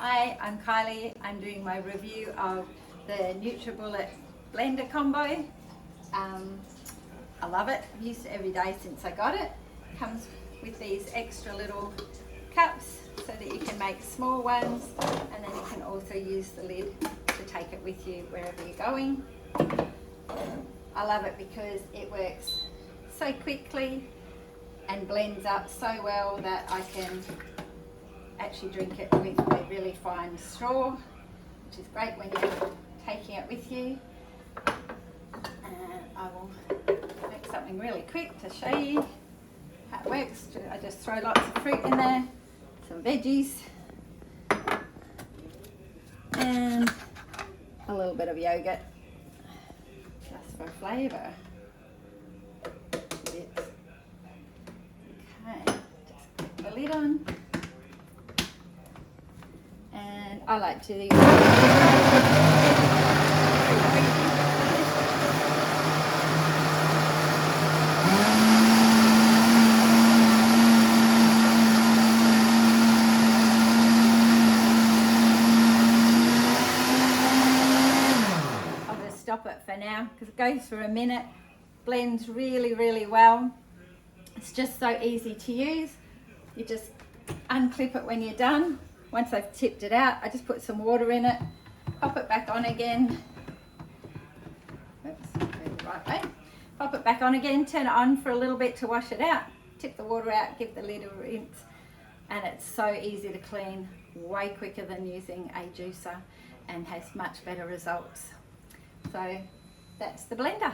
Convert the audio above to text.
Hi, I'm Kylie. I'm doing my review of the NutriBullet blender combo. I love it. I've used it every day since I got it. Comes with these extra little cups so that you can make small ones, and then you can also use the lid to take it with you wherever you're going. I love it because it works so quickly and blends up so well that I can actually drink it with a really fine straw, which is great when you're taking it with you. And I will make something really quick to show you how it works. I just throw lots of fruit in there, some veggies, and a little bit of yogurt just for flavour. Okay, just put the lid on. And I like to I'll just stop it for now because it goes for a minute, blends really well. It's just so easy to use. You just unclip it when you're done. Once I've tipped it out, I just put some water in it, pop it back on again. Oops, go the right way. Pop it back on again, turn it on for a little bit to wash it out, tip the water out, give the lid a rinse, and it's so easy to clean, way quicker than using a juicer, and has much better results. So that's the blender.